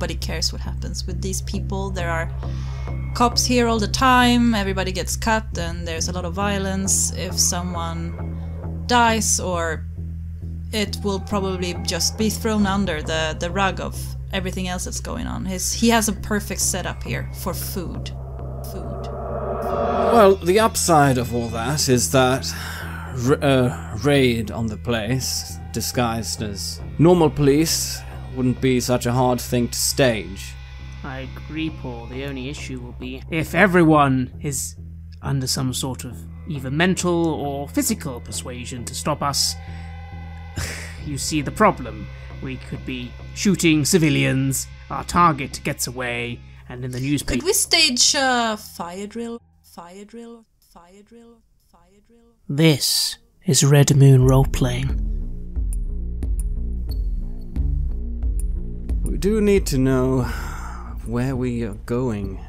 nobody cares what happens with these people. There are cops here all the time, everybody gets cut, and there's a lot of violence. If someone dies, or it will probably just be thrown under the rug of everything else that's going on. He has a perfect setup here for food. Well, the upside of all that is that a raid on the place, disguised as normal police, wouldn't be such a hard thing to stage. I agree, Paul. The only issue will be if everyone is under some sort of either mental or physical persuasion to stop us. You see the problem. We could be shooting civilians, our target gets away, and in the newspaper... Could we stage a fire drill? This is Red Moon Roleplaying. We do need to know where we are going.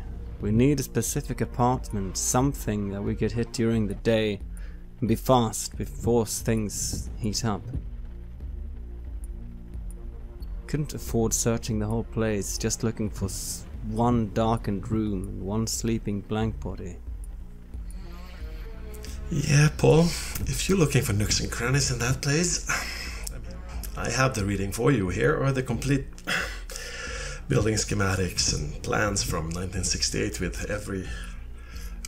We need a specific apartment, something that we could hit during the day, and be fast before things heat up. Couldn't afford searching the whole place, just looking for one darkened room and one sleeping blank body. Yeah, Paul, if you're looking for nooks and crannies in that place, I have the reading for you. Here are the complete building schematics and plans from 1968 with every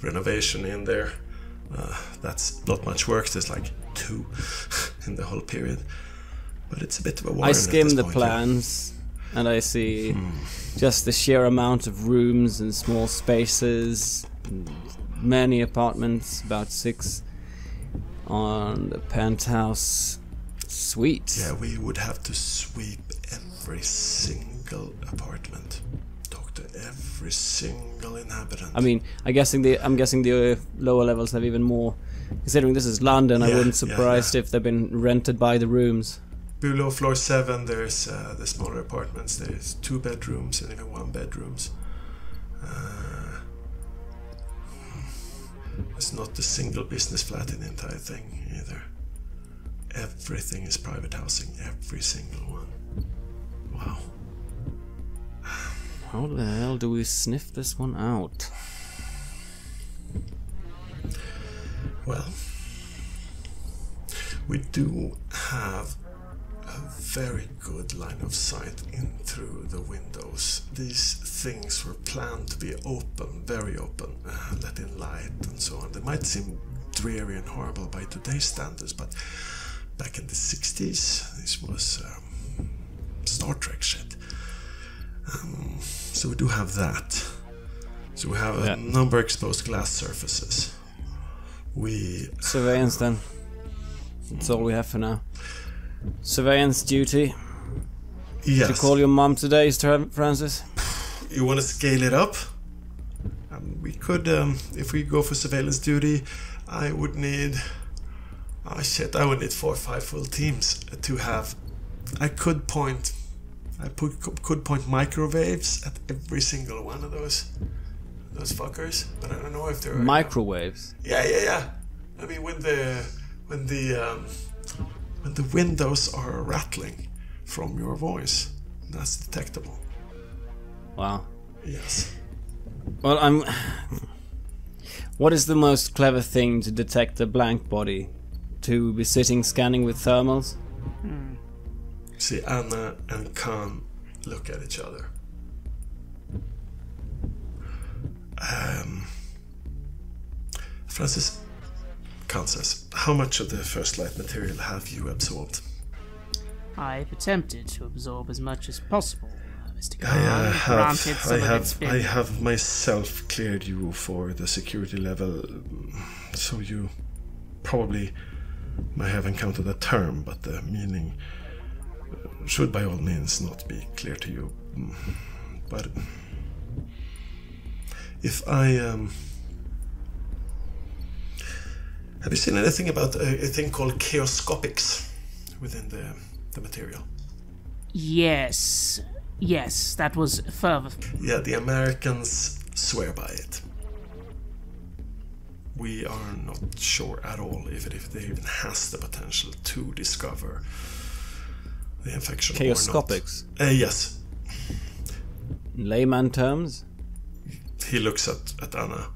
renovation in there. That's not much work, there's like 2 in the whole period. But it's a bit of a warren. I skim the plans and I see just the sheer amount of rooms and small spaces, many apartments, about 6 on the penthouse suite. Yeah, we would have to sweep every single apartment, talk to every single inhabitant. I mean, I'm guessing the lower levels have even more. Considering this is London, I wouldn't be surprised if they've been rented by the rooms. Below floor 7, there's the smaller apartments. There's 2 bedrooms and even 1 bedrooms. It's not a single business flat in the entire thing either. Everything is private housing, every single one. Wow. How the hell do we sniff this one out? Well, we do have a very good line of sight in through the windows. These things were planned to be open, very open, let in light and so on. They might seem dreary and horrible by today's standards, but back in the 60s, this was Star Trek shit. So we do have that. So we have a number of exposed glass surfaces. Surveillance then. That's all we have for now. Surveillance duty. Yes. Did you call your mum today, Francis? You want to scale it up? We could, if we go for surveillance duty, I would need... Oh shit, I would need 4 or 5 full teams to have... I could point microwaves at every single one of those fuckers, but I don't know if they're... Microwaves? Yeah. I mean, when the windows are rattling from your voice, that's detectable. Wow. Yes. Well, what is the most clever thing to detect a blank body? To be sitting scanning with thermals? See, Anna and Khan look at each other. Francis, Khan says, how much of the first light material have you absorbed? I've attempted to absorb as much as possible, Mr. Khan. I have myself cleared you for the security level, so you probably may have encountered a term, but the meaning should by all means not be clear to you. But if I... have you seen anything about a thing called chaoscopics within the material? Yes, that was further... Yeah, the Americans swear by it. We are not sure at all if it even has the potential to discover the infection. Chaoscopics? Yes. In layman terms? He looks at Anna.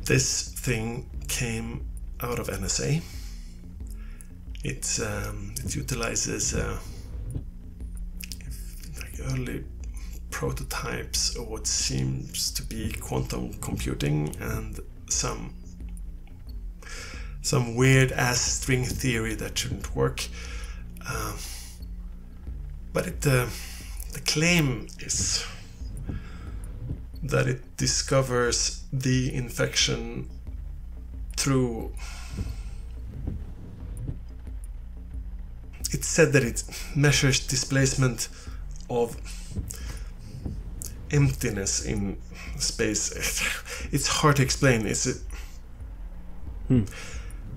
This thing came out of NSA. It utilizes like early prototypes of what seems to be quantum computing and some weird ass string theory that shouldn't work. But the claim is that it discovers the infection through... It said that it measures displacement of emptiness in space. It's hard to explain, is it?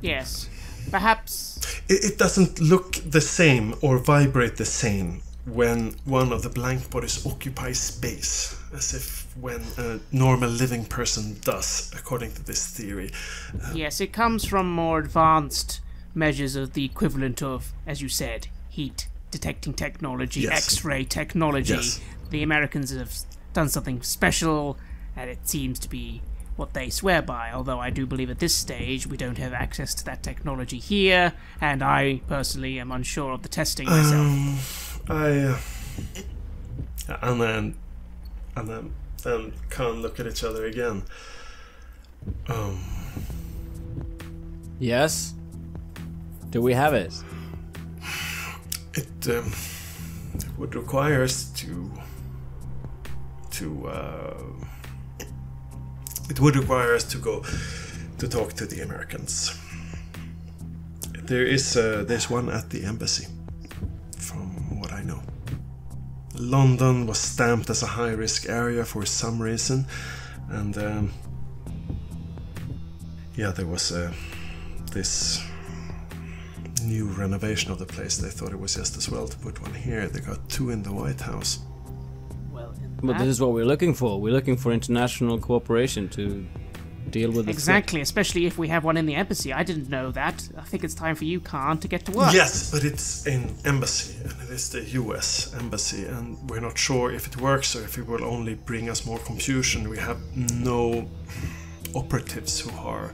Yes. Perhaps... It doesn't look the same or vibrate the same when one of the blank bodies occupies space, as if when a normal living person does, according to this theory. Yes, it comes from more advanced measures of the equivalent of, as you said, heat detecting technology, Yes. X-ray technology. Yes. The Americans have done something special, and it seems to be what they swear by, although I do believe at this stage we don't have access to that technology here, and I personally am unsure of the testing myself. Anna and Khan look at each other again. Yes? Do we have it? It would require us it would require us to go to talk to the Americans. There's one at the embassy, from what I know. London was stamped as a high-risk area for some reason, and there was this new renovation of the place. They thought it was just as well to put one here. They got two in the White House. Well, But this is what we're looking for. We're looking for international cooperation to deal with this. exactly, especially if we have one in the embassy. I didn't know that. I think it's time for you, Khan, to get to work. Yes, but it's an embassy, and it is the US embassy, and we're not sure if it works or if it will only bring us more confusion. We have no operatives who are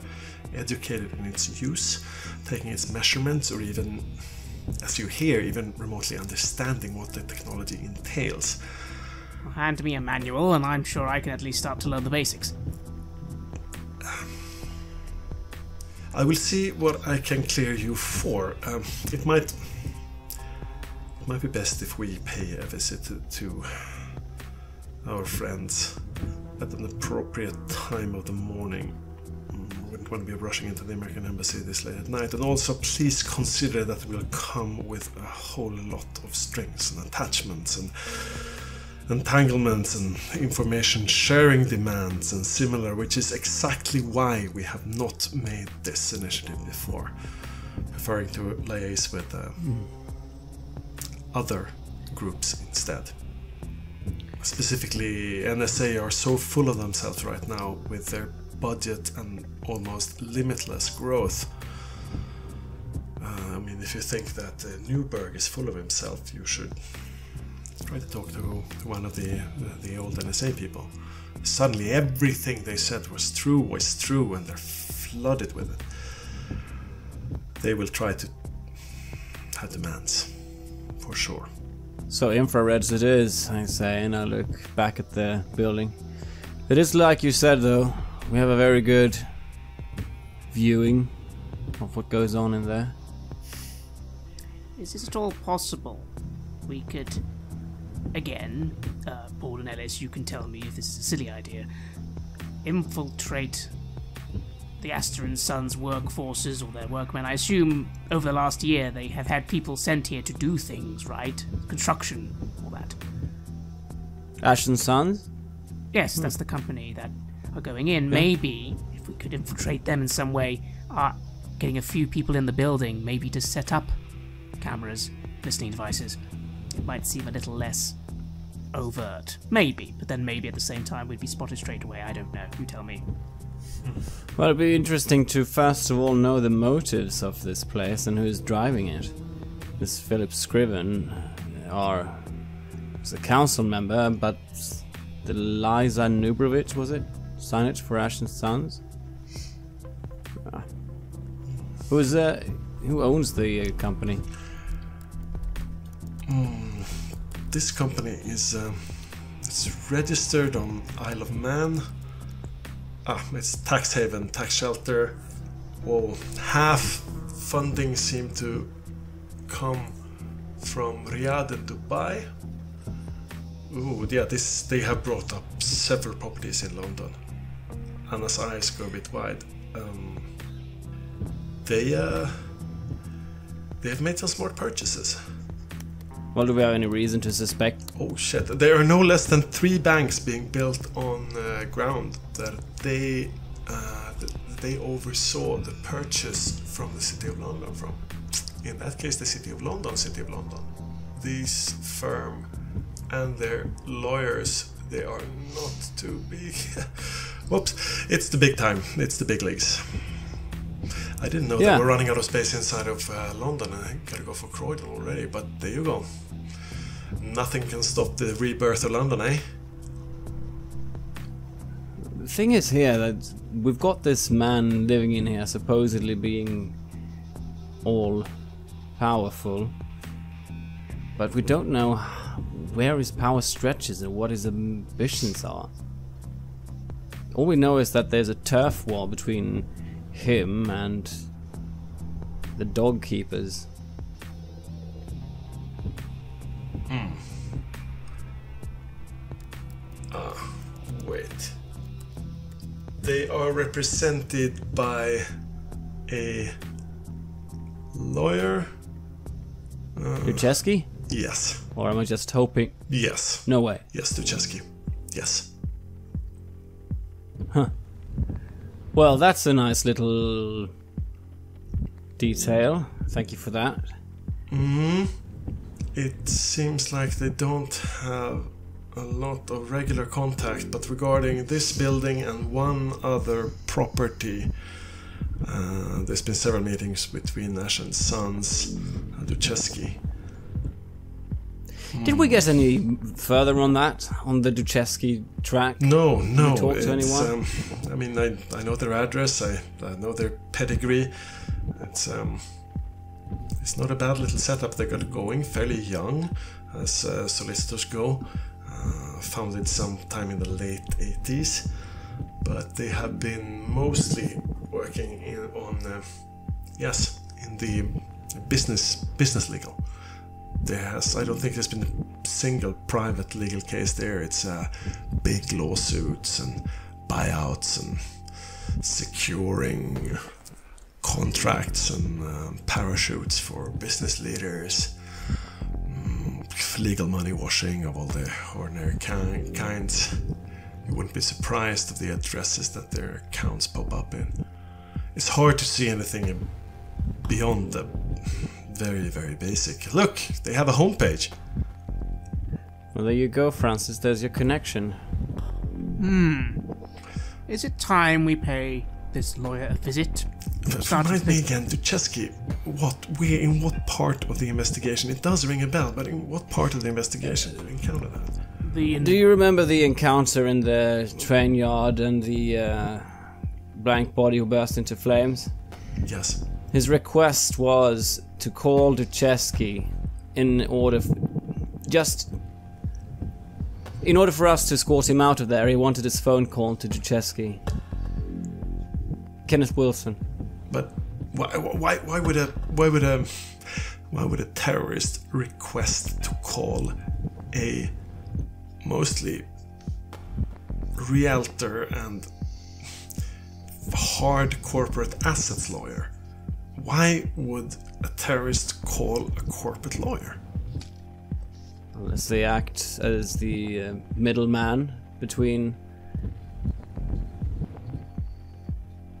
educated in its use, taking its measurements, or even, as you hear, even remotely understanding what the technology entails. Hand me a manual, and I'm sure I can at least start to learn the basics. I will see what I can clear you for. It might be best if we pay a visit to our friends at an appropriate time of the morning. We wouldn't want to be rushing into the American embassy this late at night. And also, please consider that we'll come with a whole lot of strings and attachments and entanglements and information sharing demands and similar, which is exactly why we have not made this initiative before, preferring to liaise with other groups instead. Specifically, NSA are so full of themselves right now with their budget and almost limitless growth. I mean, if you think that Newberg is full of himself, you should try to talk to one of the old NSA people. Suddenly everything they said was true, and they're flooded with it. They will try to have demands, for sure. So infrareds it is, I say, and I look back at the building. It is like you said, though. We have a very good viewing of what goes on in there. Is it at all possible we could, again, Paul and Ellis, you can tell me if this is a silly idea, infiltrate the Astor & Sons workforces or their workmen? I assume over the last year they have had people sent here to do things, right? Construction, all that. Aston Sons? Yes, that's the company that are going in. Maybe, if we could infiltrate them in some way, getting a few people in the building, maybe to set up cameras, listening devices, it might seem a little less overt. Maybe, but then maybe at the same time we'd be spotted straight away. I don't know. You tell me. Well, it'd be interesting to first of all know the motives of this place and who's driving it. This Philip Scriven, our was a council member, but the Liza Nubrovich, was it? Signage for Ash and Sons? Who owns the company? This company is it's registered on Isle of Man. It's tax haven, tax shelter. Well, half funding seem to come from Riyadh and Dubai. Ooh, yeah, they have brought up several properties in London. Anna's eyes go a bit wide. They have made some smart purchases. Well, do we have any reason to suspect? Oh shit, there are no less than 3 banks being built on ground that they oversaw the purchase from the City of London from. In that case, the City of London. These firm and their lawyers, they are not too big. Whoops, it's the big time, it's the big leagues. I didn't know they were running out of space inside of London. I gotta go for Croydon already, but there you go. Nothing can stop the rebirth of London, eh? The thing is here that we've got this man living in here supposedly being all powerful, but we don't know where his power stretches or what his ambitions are. All we know is that there's a turf war between him and the dog keepers. Wait. They are represented by a lawyer? Duchesky? Yes. Or am I just hoping? Yes. No way. Yes, Duchesky. Yes. Huh. Well, that's a nice little detail. Thank you for that. It seems like they don't have a lot of regular contact, but regarding this building and one other property, there's been several meetings between Ash and Sons and Duchesky. Did we get any further on that, on the Duchesky track? No. Did you talk to anyone? I mean, I know their address, I know their pedigree. It's not a bad little setup they got going, fairly young, as solicitors go. Founded sometime in the late 80s, but they have been mostly working in the business legal. I don't think there's been a single private legal case there. It's big lawsuits and buyouts and securing contracts and parachutes for business leaders, legal money washing of all the ordinary kinds. You wouldn't be surprised of the addresses that their accounts pop up in. It's hard to see anything beyond the very, very basic. Look, they have a homepage. Well, there you go, Francis. There's your connection. Is it time we pay this lawyer a visit? Remind me again, Duchesky, in what part of the investigation? It does ring a bell, but in what part of the investigation did we encounter that? Do you remember the encounter in the train yard and the blank body who burst into flames? Yes. His request was to call Duchesky in order for us to escort him out of there. He wanted his phone call to Duchesky. Kenneth Wilson. But why would a terrorist request to call a mostly realtor and hard corporate assets lawyer? Why would a terrorist call a corporate lawyer? Unless they act as the middleman between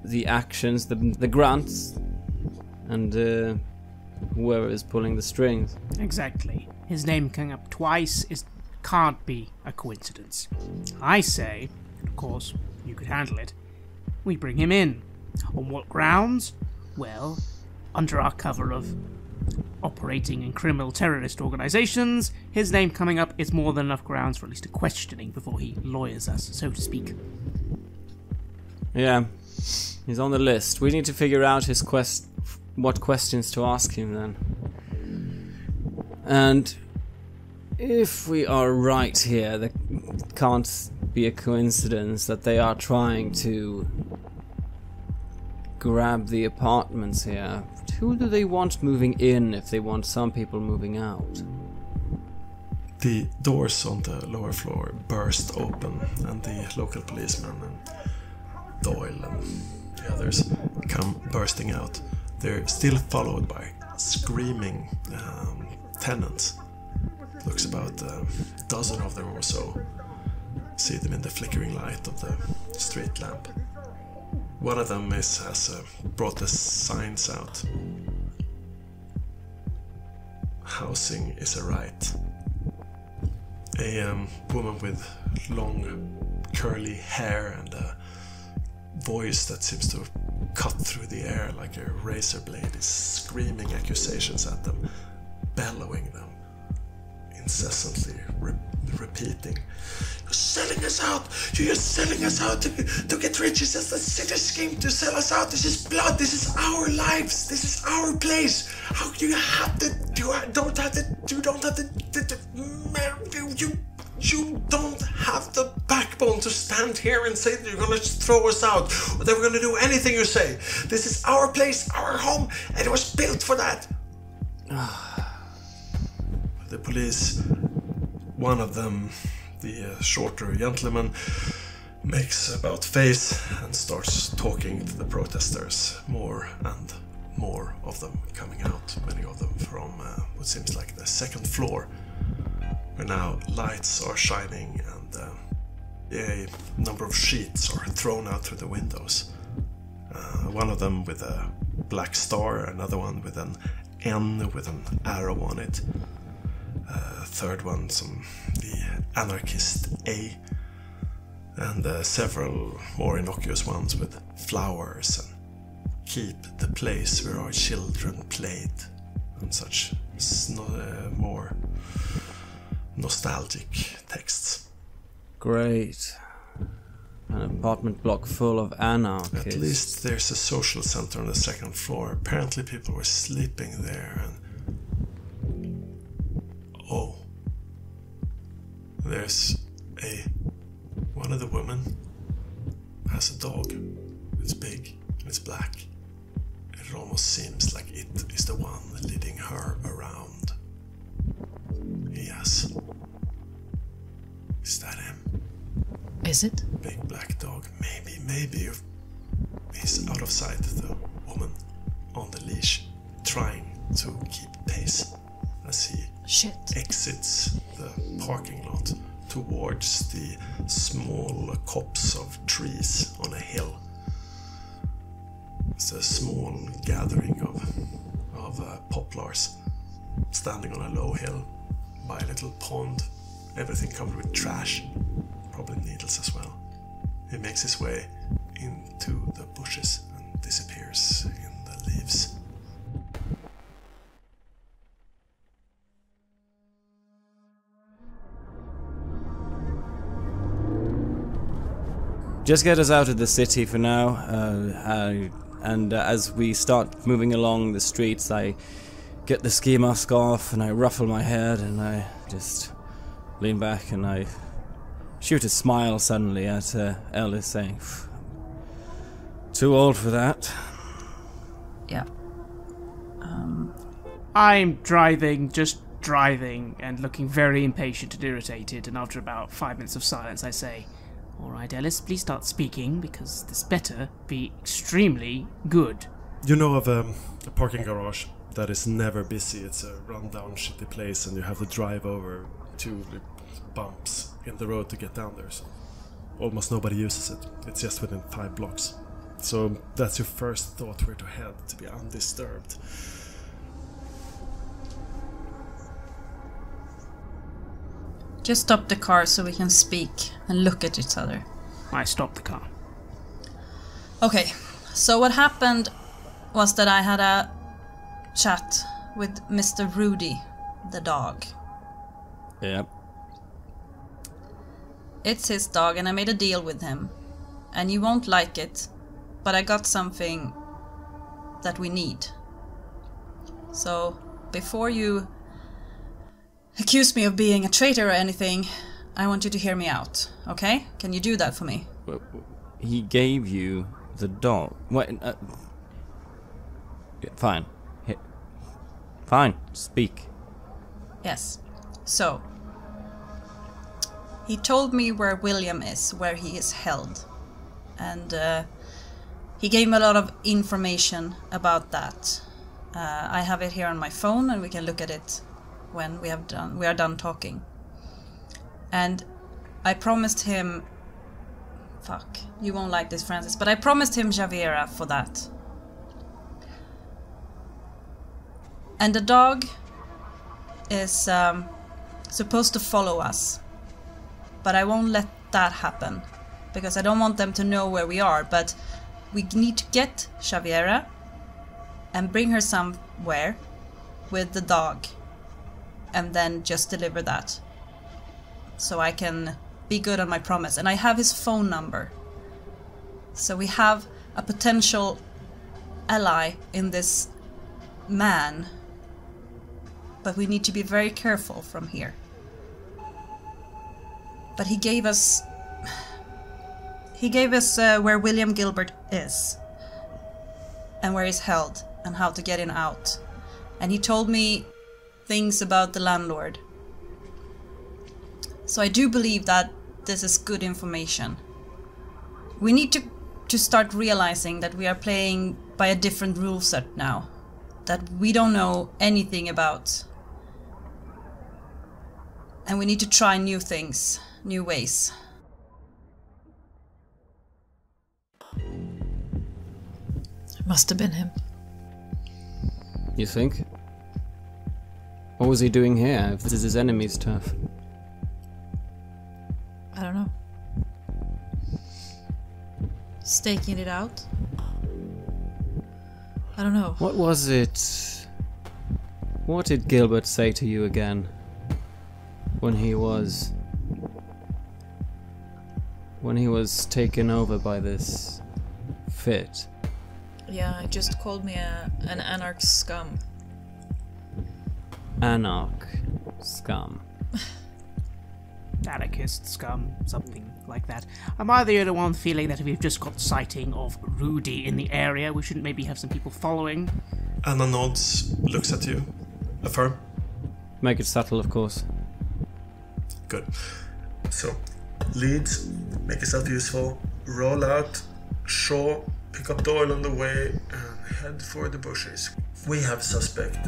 the actions, the grants, and whoever is pulling the strings. Exactly. His name coming up twice can't be a coincidence. I say, of course, you could handle it, we bring him in. On what grounds? Well, under our cover of operating in criminal terrorist organizations, his name coming up is more than enough grounds for at least a questioning before he lawyers us, so to speak. Yeah, he's on the list. We need to figure out his what questions to ask him then. And if we are right here, there can't be a coincidence that they are trying to grab the apartments here. But who do they want moving in if they want some people moving out? The doors on the lower floor burst open, and the local policeman and Doyle and the others come bursting out. They're still followed by screaming tenants. Looks about a dozen of them or so. See them in the flickering light of the street lamp. One of them has brought the signs out. Housing is a right. A woman with long curly hair and a voice that seems to cut through the air like a razor blade is screaming accusations at them, bellowing them, incessantly repeating, "You're selling us out! You're selling us out to get rich! It's just a city scheme to sell us out! This is blood! This is our lives! This is our place! How do you have to? You don't have the backbone to stand here and say that you're gonna just throw us out, or that we're gonna do anything you say. This is our place, our home, and it was built for that." The police, one of them, the shorter gentleman, makes about face and starts talking to the protesters. More and more of them coming out, many of them from what seems like the second floor, where now lights are shining and a number of sheets are thrown out through the windows. One of them with a black star, another one with an N with an arrow on it. Third one, the anarchist A, and several more innocuous ones with flowers and "Keep the place where our children played," and such more nostalgic texts. Great. An apartment block full of anarchists. At least there's a social center on the second floor. Apparently people were sleeping there, and there's one of the women has a dog. It's big and it's black. It almost seems like it is the one leading her around. Yes. Is that him? Is it? Big black dog. Maybe he's out of sight. The woman on the leash, trying to keep pace as he exits the parking lot towards the small copse of trees on a hill. It's a small gathering of poplars standing on a low hill by a little pond, everything covered with trash, probably needles as well. He makes his way into the bushes and disappears in the leaves. Just get us out of the city for now, and as we start moving along the streets, I get the ski mask off and I ruffle my head and I just lean back and I shoot a smile suddenly at Ellis, saying, "Too old for that." Yeah. I'm just driving, and looking very impatient and irritated, and after about 5 minutes of silence I say, "Alright, Ellis, please start speaking, because this better be extremely good." You know of a parking garage that is never busy. It's a rundown, shitty place, and you have to drive over 2 bumps in the road to get down there. So almost nobody uses it. It's just within 5 blocks. So that's your first thought where to head to be undisturbed. Just stop the car so we can speak and look at each other. I stopped the car. Okay, so what happened was that I had a chat with Mr. Rudy, the dog. Yep. It's his dog, and I made a deal with him. And you won't like it, but I got something that we need. So, before you accuse me of being a traitor or anything, I want you to hear me out, okay? Can you do that for me? He gave you the dog. What? Fine. Fine. Speak. Yes. So, he told me where William is, where he is held. And he gave me a lot of information about that. I have it here on my phone, and we can look at it when we are done talking. And I promised him... Fuck, you won't like this, Francis, but I promised him Javera for that. And the dog is supposed to follow us. But I won't let that happen, because I don't want them to know where we are, but we need to get Javera and bring her somewhere with the dog, and then just deliver that. So I can be good on my promise. And I have his phone number. So we have a potential ally in this man. But we need to be very careful from here. But he gave us where William Gilbert is. And where he's held. And how to get in out. And he told me things about the landlord. So I do believe that this is good information. We need to start realizing that we are playing by a different rule set now. That we don't know anything about. And we need to try new things, new ways. It must have been him. You think? What was he doing here if this is his enemy's turf? I don't know. Staking it out? I don't know. What was it? What did Gilbert say to you again? When he was taken over by this fit? Yeah, it just called me an anarch scum. Anarch scum. Anarchist scum, something like that. Am I the only one feeling that if we've just got sighting of Rudy in the area, we shouldn't maybe have some people following? Anna nods, looks at you. Affirm. Make it subtle, of course. Good. So, lead, make yourself useful, roll out, Shaw, pick up Doyle on the way, and head for the bushes. We have suspect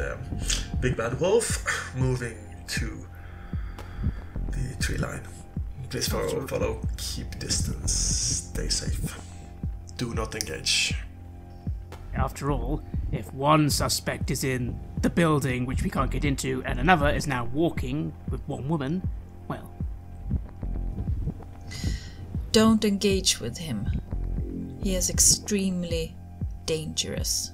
Big Bad Wolf moving to the tree line. Please follow, keep distance, stay safe. Do not engage. After all, if one suspect is in the building which we can't get into and another is now walking with one woman, well... Don't engage with him. He is extremely dangerous.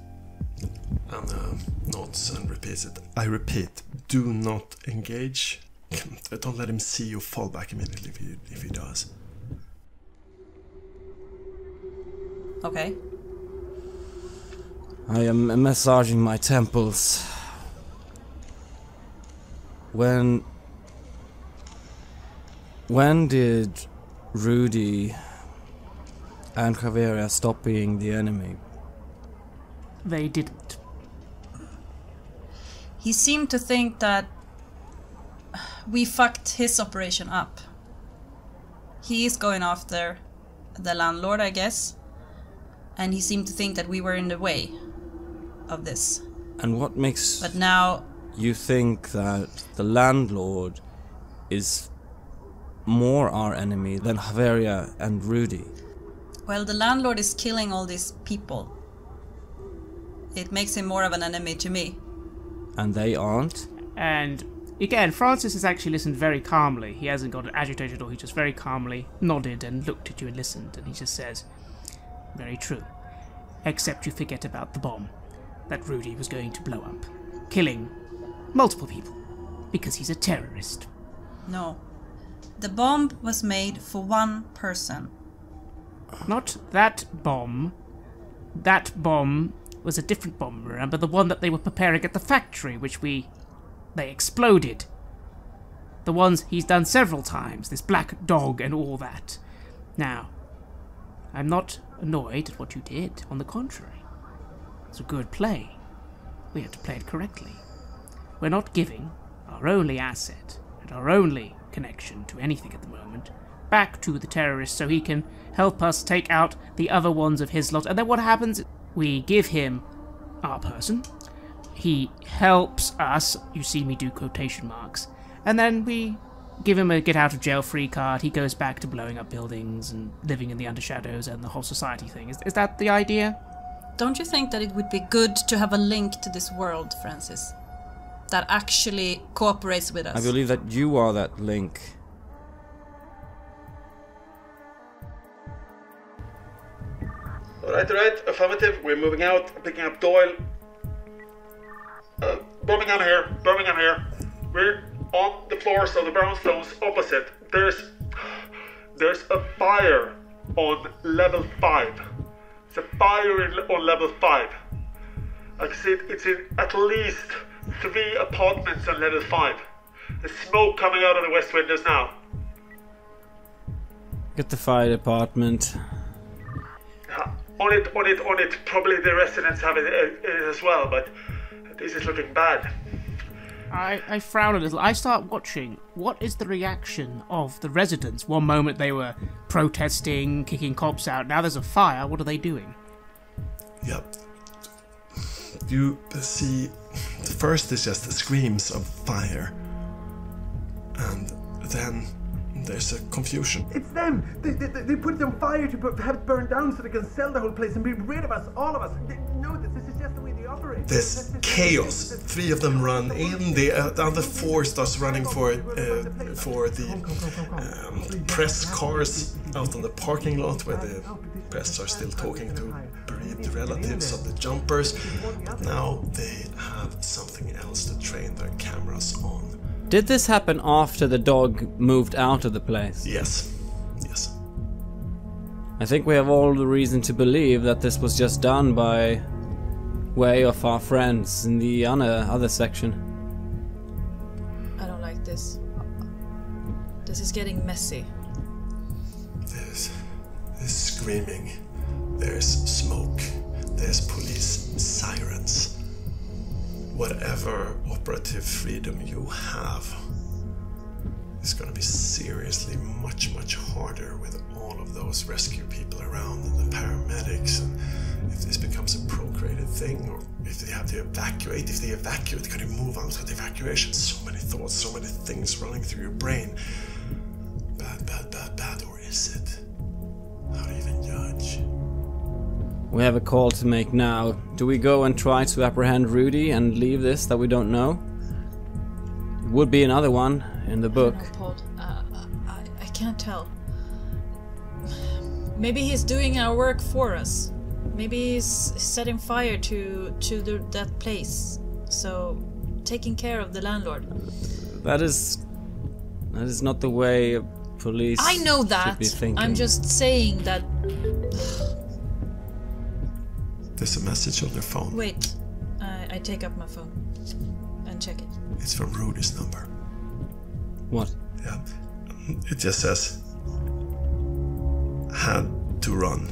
Anna nods and repeats it. I repeat, do not engage. Don't let him see you fall back immediately if he does. Okay. I am massaging my temples. When did Rudy and Javera stop being the enemy? They didn't. He seemed to think that we fucked his operation up. He is going after the landlord, I guess. And he seemed to think that we were in the way of this. And what makes But now you think that the landlord is more our enemy than Javera and Rudy? well, the landlord is killing all these people. It makes him more of an enemy to me. And they aren't? And again, Francis has actually listened very calmly. He hasn't got agitated or he just very calmly nodded and looked at you and listened. And he just says, very true. Except you forget about the bomb that Rudy was going to blow up. killing multiple people because he's a terrorist. No. The bomb was made for one person. Not that bomb. That bomb was a different bomb, remember? The one that they were preparing at the factory, which they exploded. The ones he's done several times, this black dog and all that. Now, I'm not annoyed at what you did, on the contrary. It's a good play. We have to play it correctly. We're not giving our only asset and our only connection to anything at the moment back to the terrorist so he can help us take out the other ones of his lot. And then what happens? We give him our person. He helps us. You see me do quotation marks. And then we give him a get-out-of-jail-free card. He goes back to blowing up buildings and living in the undershadows and the whole society thing. Is that the idea? Don't you think that it would be good to have a link to this world, Francis? That actually cooperates with us? I believe that you are that link. Alright, affirmative. We're moving out, picking up Doyle. Birmingham here. We're on the floors of the brownstones opposite. There's a fire on level 5. It's a fire on level 5. I can see it's in at least 3 apartments on level 5. There's smoke coming out of the west windows now. Get the fire department. On it. Probably the residents have it as well, but this is looking bad. I frown a little. I start watching. What is the reaction of the residents? One moment they were protesting, kicking cops out. Now there's a fire. What are they doing? Yep. You see, first is just the screams of fire. And then there's a confusion. It's them! They put it on fire to have it burned down so they can sell the whole place and be rid of us, all of us. No, this is just the way they operate. There's chaos. 3 of them run in. The other 4 starts running for the press cars out on the parking lot where the press are still talking to bereaved relatives of the jumpers. But now they have something else to train their cameras on. Did this happen after the dog moved out of the place? Yes. I think we have all the reason to believe that this was just done by way of our friends in the other section. I don't like this. This is getting messy. There's screaming. There's smoke. There's police sirens. Whatever operative freedom you have is going to be seriously much harder with all of those rescue people around and the paramedics, and if this becomes a procreated thing, or if they have to evacuate. If they evacuate, can you move out with evacuation? So many thoughts, so many things running through your brain. Bad, or is it? How do you even judge? We have a call to make now. Do we go and try to apprehend Rudy and leave this that we don't know? It would be another one in the book. I don't know, Paul. I can't tell. Maybe he's doing our work for us. Maybe he's setting fire to that place. So, taking care of the landlord. That is not the way police I know should that. be thinking. I'm just saying that. There's a message on their phone. Wait, I take up my phone and check it. It's from Rudy's number. What? Yeah. It just says, had to run.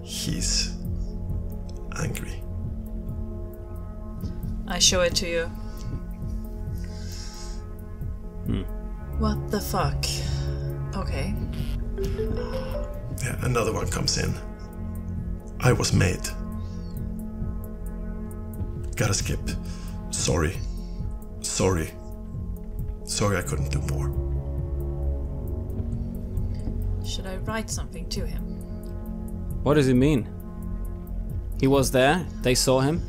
He's angry. I show it to you. What the fuck? Okay. Yeah, another one comes in. I was made. Gotta skip. Sorry I couldn't do more. Should I write something to him? What does it mean? He was there, they saw him.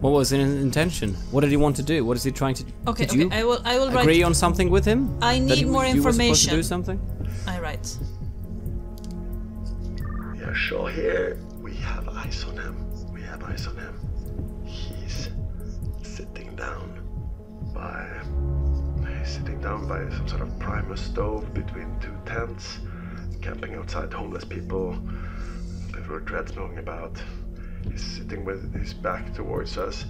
What was his intention? What did he want to do? What is he trying to do? Okay, Did you I will agree write. on something with him? I That need more you were supposed to information. do something? I write. Yeah, sure. Here we have eyes on him. He's sitting down by some sort of primus stove between two tents, camping outside homeless people. There were dreads moving about. He's sitting with his back towards us.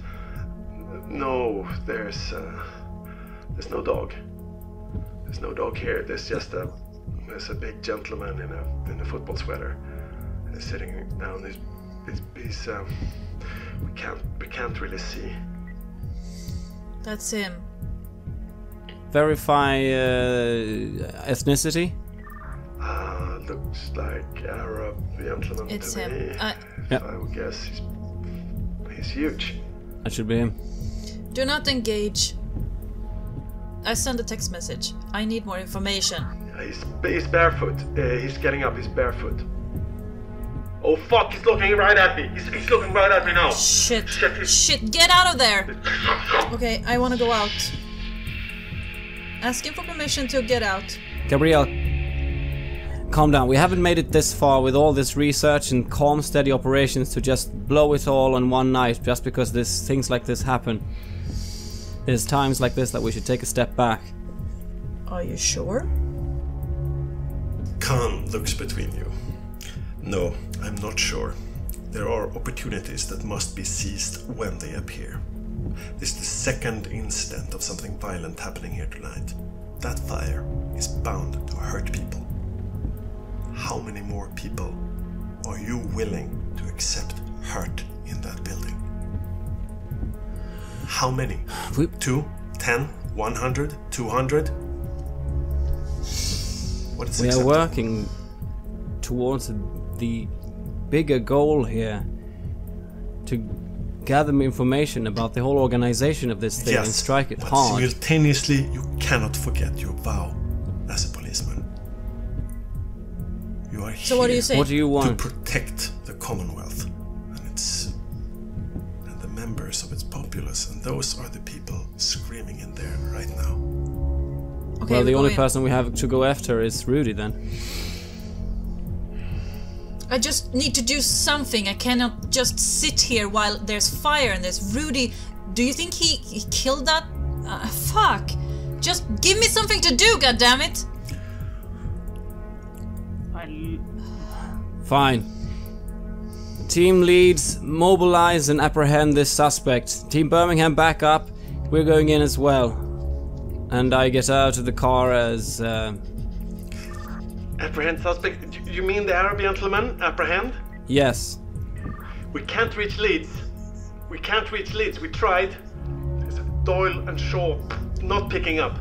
No, there's no dog. There's no dog here. There's a big gentleman in a football sweater. He's sitting down. He's we can't really see. That's him. Verify ethnicity. Looks like Arab gentleman It's to him. me. Yep. I would guess he's huge. That should be him. Do not engage. I send a text message. I need more information. He's barefoot. He's getting up. He's barefoot. Oh fuck! He's looking right at me. He's looking right at me now. Shit. Shit. Shit, get out of there! Okay, I wanna go out. Ask him for permission to get out. Gabrielle, calm down. We haven't made it this far with all this research and calm, steady operations to just blow it all on one night just because things like this happen. There's times like this that we should take a step back. Are you sure? Khan looks between you. No, I'm not sure. There are opportunities that must be seized when they appear. This is the second incident of something violent happening here tonight. That fire is bound to hurt people. How many more people are you willing to accept hurt in that building? How many? 2, 10, 100, 200? What is We are acceptable? working towards the bigger goal here to gather information about the whole organization of this thing and strike it but hard. simultaneously you cannot forget your vow as a policeman. You are So what do you say? What do you to want? protect the Commonwealth and the members of its populace, and those are the people screaming in there right now. Okay, Well, the we go only in. person we have to go after is Rudy then. I just need to do something. I cannot just sit here while there's fire and there's Rudy. Do you think he killed that? Fuck. Just give me something to do, goddammit! Fine. Team leads, mobilize and apprehend this suspect. Team Birmingham back up. We're going in as well. And I get out of the car as... Apprehend suspect? You mean the Arab gentleman? Apprehend? Yes. We can't reach leads. We can't reach leads. We tried. There's Doyle and Shaw not picking up.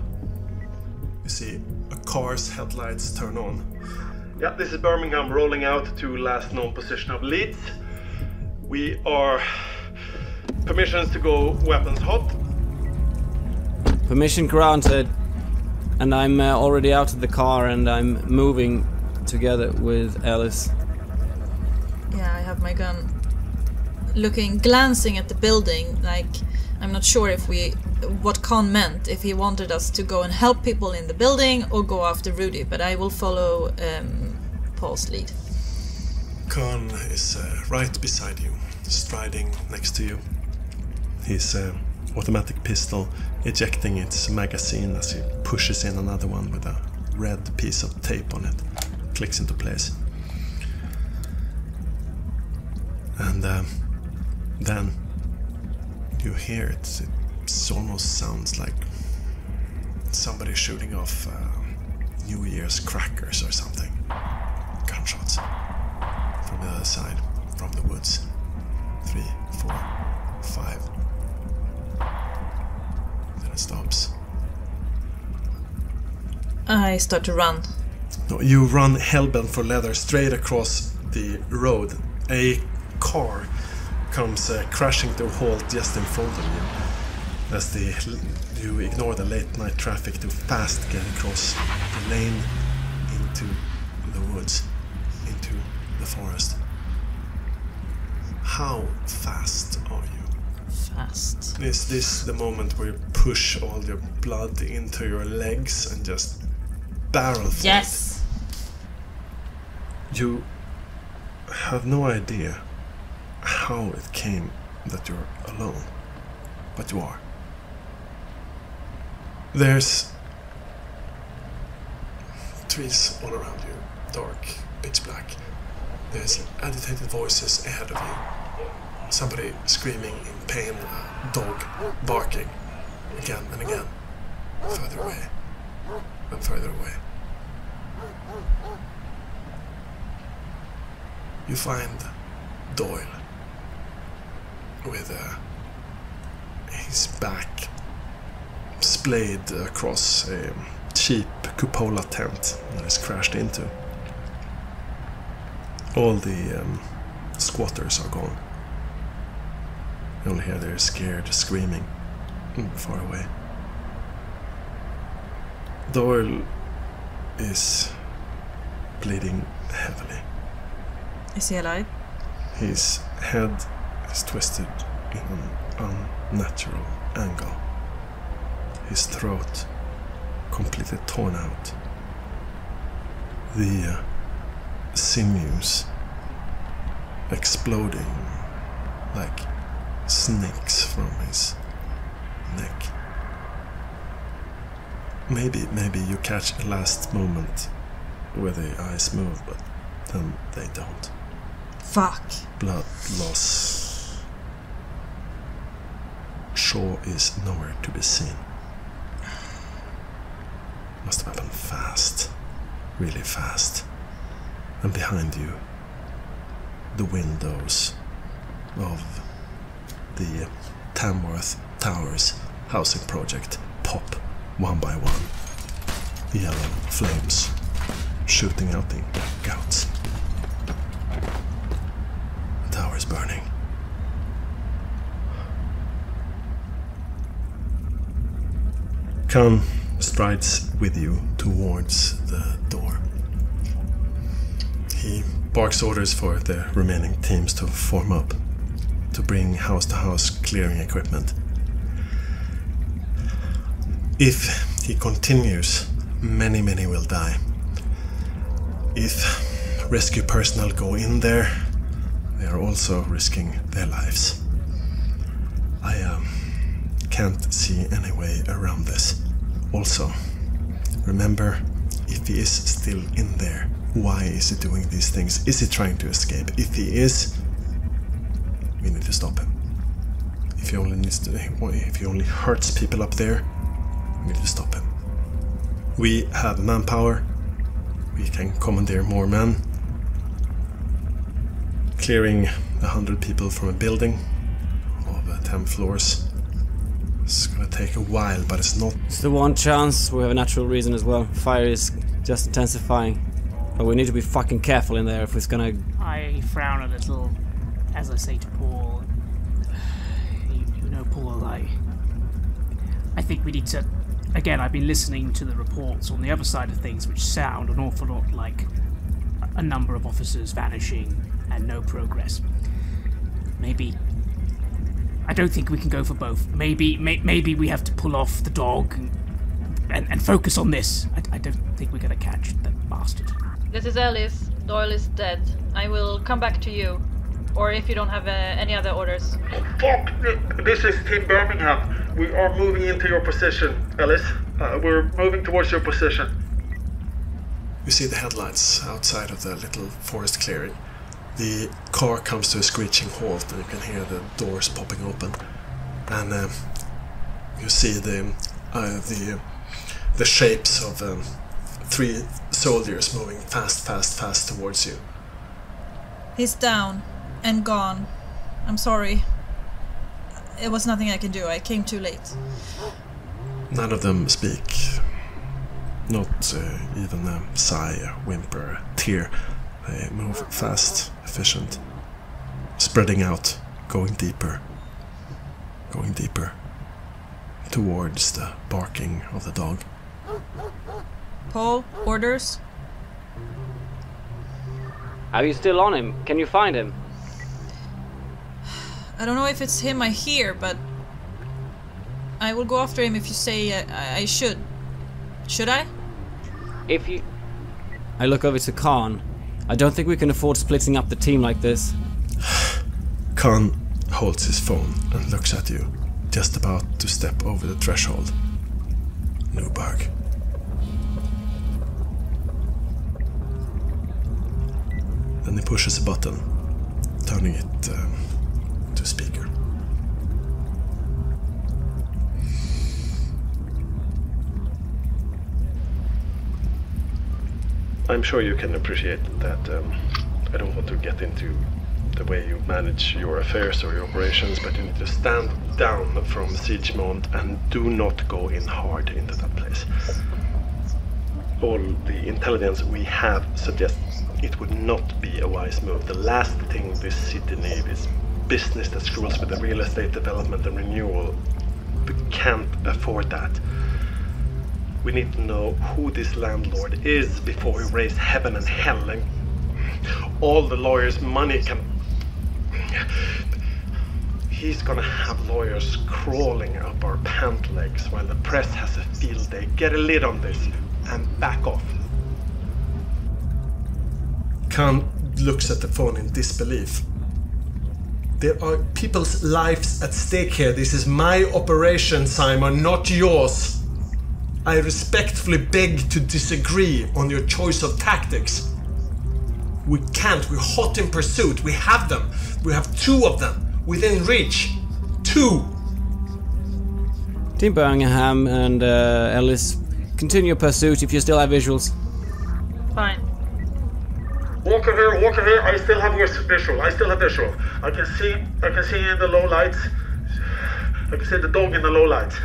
You see a car's headlights turn on. Yeah, this is Birmingham rolling out to last known position of leads. We are... Permissions to go weapons hot. Permission granted. And I'm already out of the car and I'm moving together with Alice. Yeah, I have my gun. Glancing at the building, like, I'm not sure what Khan meant, if he wanted us to go and help people in the building or go after Rudy, but I will follow Paul's lead. Khan is right beside you, striding next to you. His automatic pistol ejecting its magazine as he pushes in another one with a red piece of tape on it. Clicks into place. And then you hear it. It almost sounds like somebody shooting off New Year's crackers or something. Gunshots from the other side, from the woods. 3, 4, 5. Then it stops. I start to run. No, you run hellbent for leather straight across the road. A car comes crashing to a halt just in front of you. As you ignore the late night traffic to fast get across the lane into the woods, into the forest. How fast are you? Fast. Is this the moment where you push all your blood into your legs and just barrel for Yes! it? You have no idea how it came that you're alone, but you are. There's trees all around you, dark, pitch black. There's agitated voices ahead of you. Somebody screaming in pain, a dog barking again and again. Further away and further away. You find Doyle with his back splayed across a cheap cupola tent that is crashed into. All the squatters are gone. You only hear their scared screaming far away. Doyle is bleeding heavily. Is he alive? His head is twisted in an unnatural angle. His throat completely torn out. The sinews exploding like snakes from his neck. Maybe you catch a last moment where the eyes move, but then they don't. Fuck. Blood loss. Shaw is nowhere to be seen. Must have happened fast. Really fast. And behind you, the windows of the Tamworth Towers housing project pop one by one. Yellow flames shooting out in blackouts. The tower is burning. Khan strides with you towards the door. He barks orders for the remaining teams to form up, to bring house-to-house clearing equipment. If he continues, many will die. If rescue personnel go in there, they are also risking their lives. I can't see any way around this. Also, remember, if he is still in there, why is he doing these things? Is he trying to escape? If he is, we need to stop him. If he only hurts people up there, we need to stop him. We have manpower. We can commandeer more men. Clearing 100 people from a building of 10 floors. It's gonna take a while, but it's not. It's the one chance. We have a natural reason as well. Fire is just intensifying. But we need to be fucking careful in there if it's gonna... I frown a little as I say to Paul, you know, Paul, I think we need to... Again, I've been listening to the reports on the other side of things, which sound an awful lot like a number of officers vanishing and no progress. Maybe... I don't think we can go for both. Maybe we have to pull off the dog and focus on this. I don't think we're gonna catch that bastard. This is Alice. Doyle is dead. I will come back to you. Or if you don't have any other orders. Fuck! This is Team Birmingham. We are moving into your position, Alice. We're moving towards your position. You see the headlights outside of the little forest clearing. The car comes to a screeching halt and you can hear the doors popping open. And you see the shapes of 3 soldiers moving fast towards you. He's down and gone. I'm sorry. It was nothing I can do. I came too late. None of them speak. Not even a sigh, a whimper, a tear. They move fast, efficient, spreading out, going deeper towards the barking of the dog. Paul, orders? Are you still on him? Can you find him? I don't know if it's him I hear, but I will go after him if you say I should. Should I? If you... I look over to Khan. I don't think we can afford splitting up the team like this. Khan holds his phone and looks at you, just about to step over the threshold. Newberg. Then he pushes a button, turning it to speaker. I'm sure you can appreciate that I don't want to get into the way you manage your affairs or your operations, but you need to stand down from Siege Mount and do not go in hard into that place. All the intelligence we have suggests it would not be a wise move. The last thing this city needs is business that screws with the real estate development and renewal. We can't afford that. We need to know who this landlord is before we raise heaven and hell, and all the lawyers' money can... He's gonna have lawyers crawling up our pant legs while the press has a field day. Get a lid on this and back off. Khan looks at the phone in disbelief. There are people's lives at stake here. This is my operation, Simon, not yours. I respectfully beg to disagree on your choice of tactics. We can't. We're hot in pursuit. We have them. We have 2 of them within reach. 2. Team Birmingham and Ellis, continue your pursuit if you still have visuals. Fine. Walker here. I still have visual. I can see in the low lights. I can see the dog in the low lights.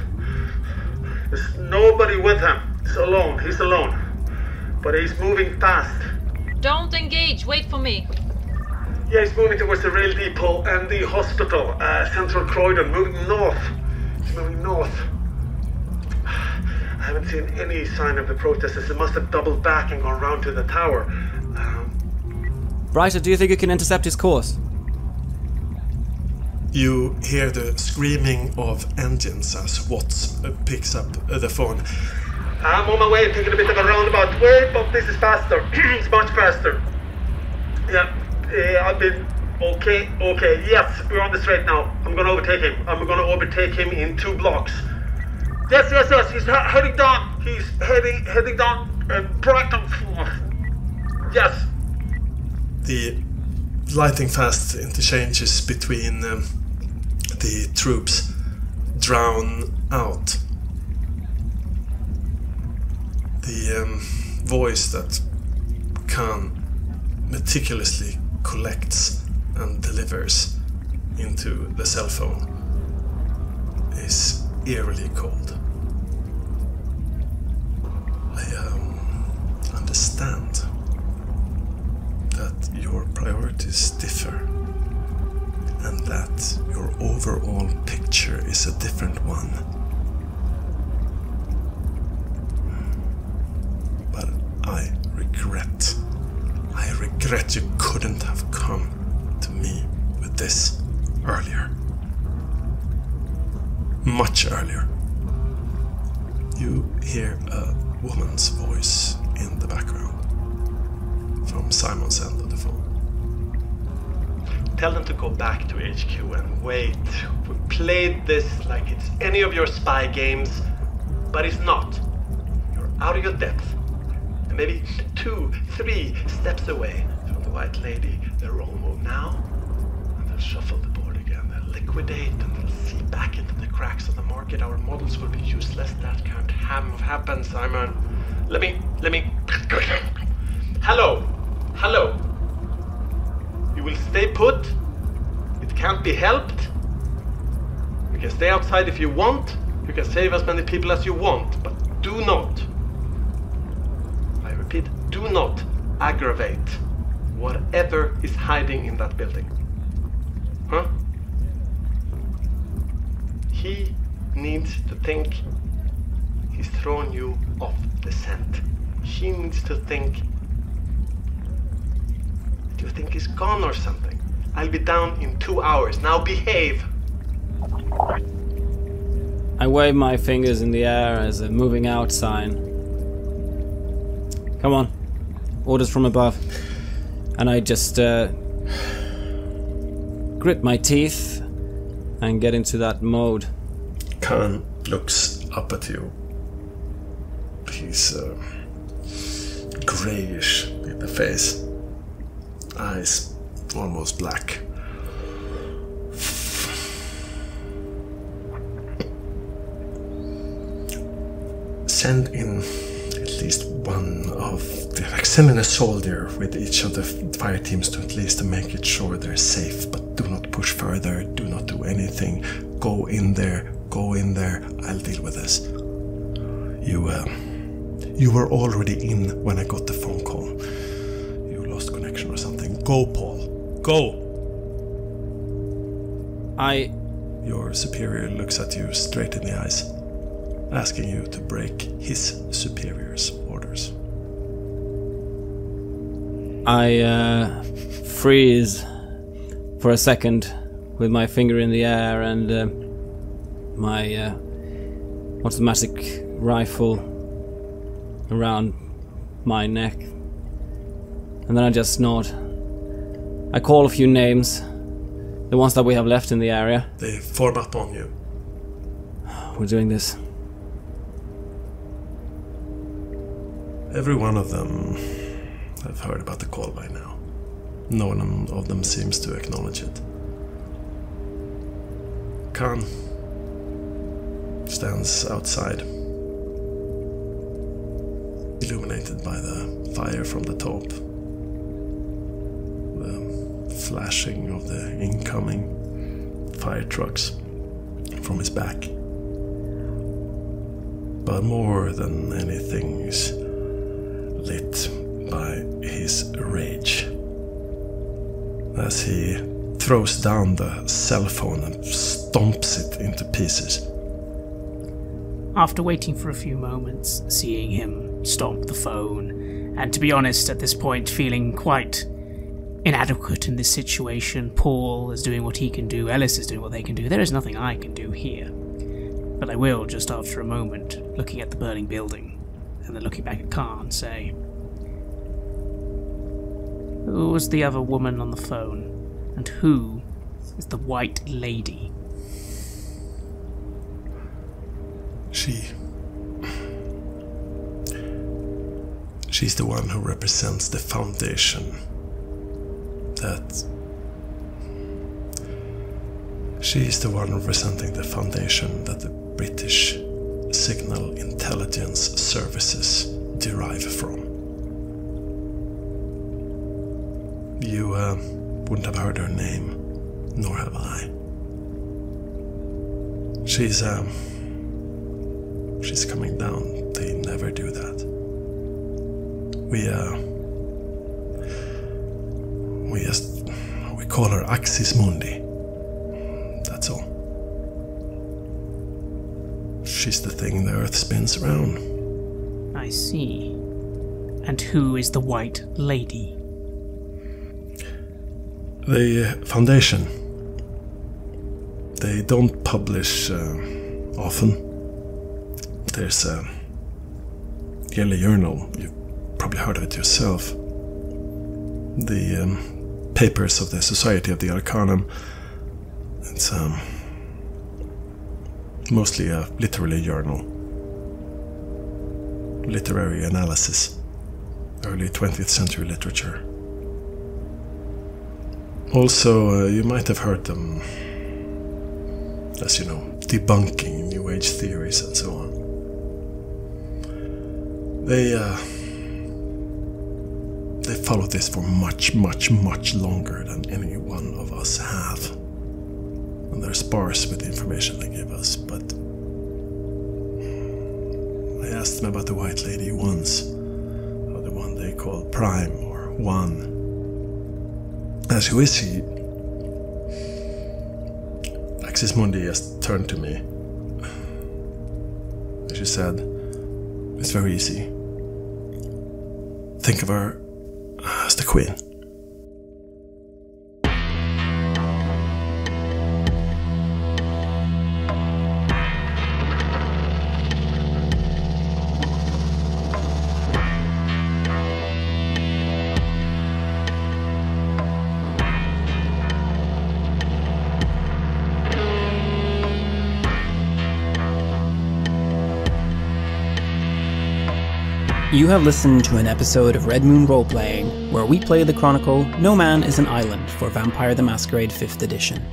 There's nobody with him. He's alone. But he's moving fast. Don't engage, wait for me. Yeah, he's moving towards the rail depot and the hospital, Central Croydon, moving north. He's moving north. I haven't seen any sign of the protesters. They must have doubled back and gone round to the tower. Brighter, do you think you can intercept his course? You hear the screaming of engines as Watts picks up the phone. I'm on my way, taking a bit of a roundabout. Wait, but this is faster. It's much faster. Yeah, I've been... Okay, yes, we're on the straight now. I'm gonna overtake him in 2 blocks. Yes, he's heading down. He's heading down Brighton. Yes. The lightning fast interchanges between the troops drown out. The voice that Khan meticulously collects and delivers into the cell phone is eerily cold. I understand that your priorities differ and that your overall picture is a different one. But I regret you couldn't have come to me with this earlier. Much earlier. You hear a woman's voice in the background from Simon's end of the phone. Tell them to go back to HQ and wait. We played this like it's any of your spy games, but it's not. You're out of your depth. And maybe 2, 3 steps away from the White Lady. They'll all move now, and they'll shuffle the board again. They'll liquidate, and they'll see back into the cracks of the market. Our models will be useless. That can't happen, Simon. Let me... Hello? You will stay put? It can't be helped? You can stay outside if you want. You can save as many people as you want. But do not, I repeat, do not aggravate whatever is hiding in that building. Huh? He needs to think he's thrown you off the scent. He needs to think... Do you think he's gone or something? I'll be down in 2 hours. Now behave! I wave my fingers in the air as a moving out sign. Come on. Orders from above. And I just grit my teeth and get into that mode. Khan looks up at you. He's grayish in the face. Eyes almost black. Send in at least send in a soldier with each of the fire teams to at least make it sure they're safe, but do not push further, do not do anything. Go in there, I'll deal with this. You were already in when I got the phone call. You lost connection or something. Go, Paul, go! Your superior looks at you straight in the eyes, asking you to break his superior's orders. I freeze for a second with my finger in the air and my automatic rifle around my neck. And then I just nod. I call a few names, the ones that we have left in the area. They form up on you. We're doing this. Every one of them have heard about the call by now. No one of them seems to acknowledge it. Khan stands outside, illuminated by the fire from the top, the flashing of the incoming fire trucks from his back. But more than anything is lit by his rage as he throws down the cell phone and stomps it into pieces. After waiting for a few moments, seeing him stomp the phone, and to be honest, at this point feeling quite inadequate in this situation, Paul is doing what he can do, Ellis is doing what they can do, there is nothing I can do here. But I will, just after a moment, looking at the burning building, and then looking back at Khan, say, who was the other woman on the phone? And who is the white lady? She's the one who represents the foundation. She's the one representing the foundation that the British Signal Intelligence Services derive from. You wouldn't have heard her name, nor have I. She's coming down. They never do that. We call her Axis Mundi. That's all. She's the thing the Earth spins around. I see. And who is the white lady? The Foundation. They don't publish often. There's a yearly journal, you've probably heard of it yourself. The Papers of the Society of the Arcanum. It's mostly a literary journal. Literary analysis. Early 20th century literature. Also, you might have heard them, as you know, debunking New Age theories and so on. They followed this for much, much, much longer than any one of us have. And they're sparse with the information they give us, but I asked them about the White Lady once, or the one they call Prime or One. As who is she? Axis Mundi just turned to me. She said, it's very easy. Think of her as the Queen. You have listened to an episode of Red Moon Roleplaying, where we play the chronicle No Man is an Island for Vampire the Masquerade 5th edition.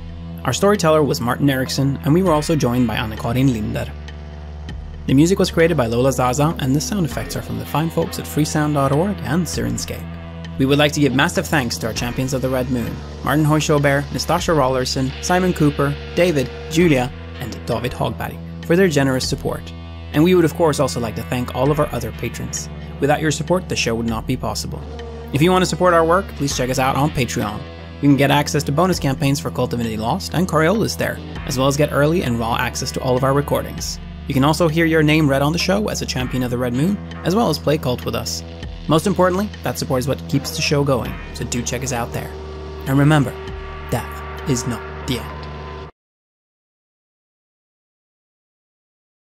Our storyteller was Martin Ericsson, and we were also joined by Anna-Karin Linder. The music was created by Lola Zaza, and the sound effects are from the fine folks at freesound.org and Sirenscape. We would like to give massive thanks to our champions of the Red Moon, Martin Heuschober, Nastasia Raulerson, Simon Cooper, David, Julia, and David Hagberg for their generous support. And we would of course also like to thank all of our other patrons. Without your support, the show would not be possible. If you want to support our work, please check us out on Patreon. You can get access to bonus campaigns for Cult Divinity Lost and Coriolis there, as well as get early and raw access to all of our recordings. You can also hear your name read on the show as a champion of the Red Moon, as well as play Cult with us. Most importantly, that support is what keeps the show going, so do check us out there. And remember, death is not the end.